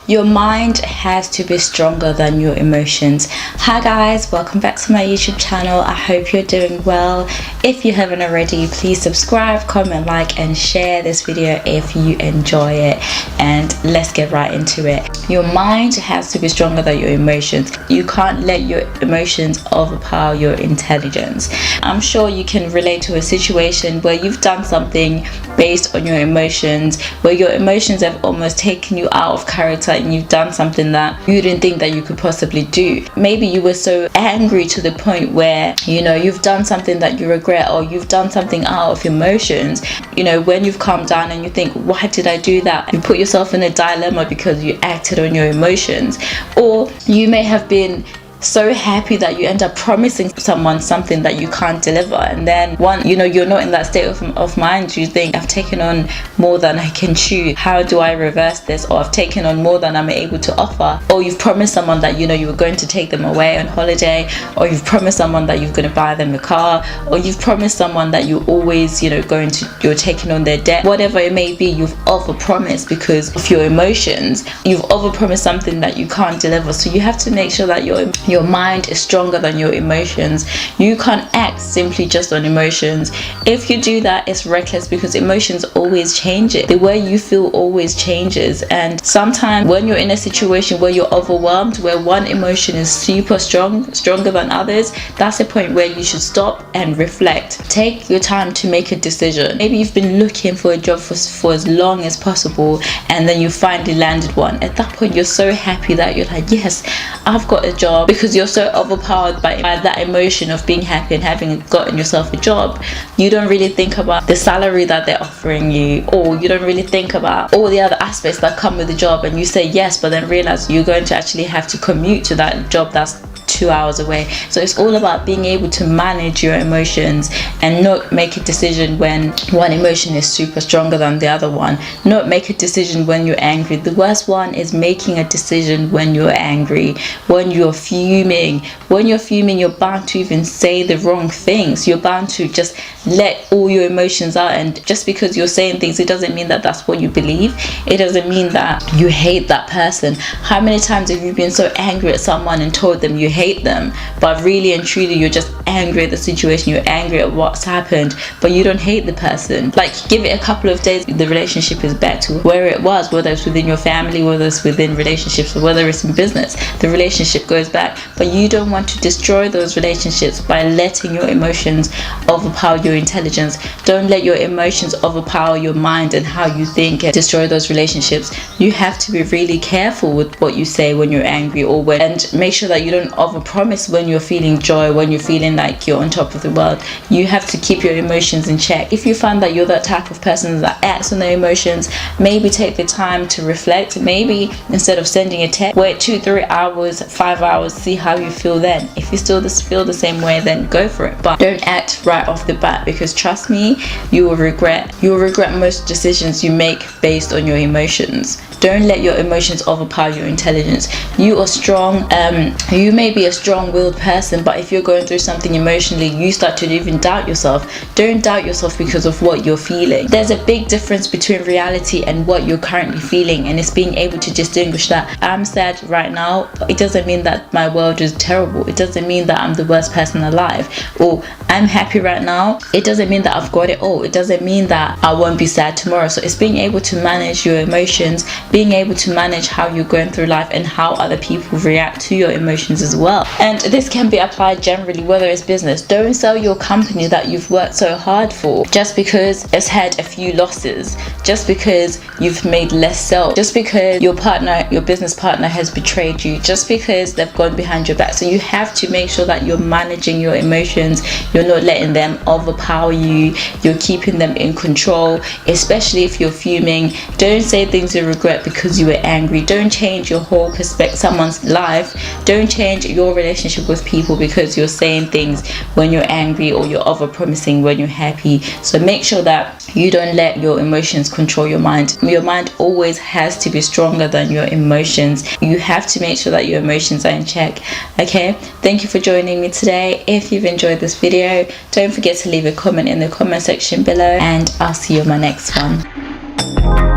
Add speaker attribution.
Speaker 1: Your mind has to be stronger than your emotions. Hi guys, welcome back to my YouTube channel. I hope you're doing well. If you haven't already, please subscribe, comment, like and share this video if you enjoy it, and let's get right into it. Your mind has to be stronger than your emotions. You can't let your emotions overpower your intelligence. I'm sure you can relate to a situation where you've done something based on your emotions, where your emotions have almost taken you out of character and you've done something that you didn't think that you could possibly do. Maybe you were so angry to the point where you've done something that you regret, or you've done something out of emotions. When you've calmed down and you think, why did I do that? You put yourself in a dilemma because you acted on your emotions. Or you may have been so happy that you end up promising someone something that you can't deliver, and then you're not in that state of mind. You think, I've taken on more than I can chew, how do I reverse this? Or I've taken on more than I'm able to offer. Or you've promised someone that you were going to take them away on holiday, or you've promised someone that you're going to buy them a car, or you've promised someone that you're always you're taking on their debt. Whatever it may be, you've overpromised because of your emotions. You've overpromised something that you can't deliver. So you have to make sure that your mind is stronger than your emotions. You can't act simply just on emotions. If you do that, it's reckless, because emotions always change. The way you feel always changes. And sometimes when you're in a situation where you're overwhelmed, where one emotion is super stronger than others, that's a point where you should stop and reflect. Take your time to make a decision. Maybe you've been looking for a job for as long as possible, and then you finally landed one. At that point, you're so happy that you're like, yes, I've got a job, because you're so overpowered by that emotion of being happy and having gotten yourself a job. You don't really think about the salary that they're offering you, or you don't really think about all the other aspects that come with the job, and you say yes, but then realize you're going to actually have to commute to that job that's 2 hours away. So it's all about being able to manage your emotions and not make a decision when one emotion is super stronger than the other one. Not make a decision when you're angry. The worst one is making a decision when you're angry, when you're fuming. When you're fuming, you're bound to even say the wrong things. You're bound to just let all your emotions out, and just because you're saying things, it doesn't mean that that's what you believe. It doesn't mean that you hate that person. How many times have you been so angry at someone and told them you hate them, but really and truly you're just angry at the situation, you're angry at what's happened, but you don't hate the person? Like, give it a couple of days, the relationship is back to where it was, whether it's within your family, whether it's within relationships, or whether it's in business. The relationship goes back, but you don't want to destroy those relationships by letting your emotions overpower your intelligence. Don't let your emotions overpower your mind and how you think and destroy those relationships. You have to be really careful with what you say when you're angry, and make sure that you don't overpromise when you're feeling joy, when you're feeling like you're on top of the world. You have to keep your emotions in check. If you find that you're that type of person that acts on their emotions, maybe take the time to reflect. Maybe instead of sending a text, wait 2-3 hours, 5 hours, see how you feel then. If you still feel the same way, then go for it, but don't act right off the bat, because trust me, you will regret most decisions you make based on your emotions. Don't let your emotions overpower your intelligence. You are strong. You may be a strong-willed person, but if you're going through something emotionally, you start to even doubt yourself. Don't doubt yourself because of what you're feeling. There's a big difference between reality and what you're currently feeling, and it's being able to distinguish that. I'm sad right now, but it doesn't mean that my world is terrible. It doesn't mean that I'm the worst person alive. Or I'm happy right now, it doesn't mean that I've got it all. It doesn't mean that I won't be sad tomorrow. So it's being able to manage your emotions, being able to manage how you're going through life and how other people react to your emotions as well. And this can be applied generally, whether it's business. Don't sell your company that you've worked so hard for just because it's had a few losses, just because you've made less sales, just because your business partner has betrayed you, just because they've gone behind your back. So you have to make sure that you're managing your emotions. You're not letting them overpower you. You're keeping them in control, especially if you're fuming. Don't say things you regret because you were angry. Don't change your whole perspective, someone's life. Don't change your relationship with people because you're saying things when you're angry, or you're over promising when you're happy. So make sure that you don't let your emotions control your mind. Your mind always has to be stronger than your emotions. You have to make sure that your emotions are in check. Okay, thank you for joining me today. If you've enjoyed this video, don't forget to leave a comment in the comment section below, and I'll see you on my next one.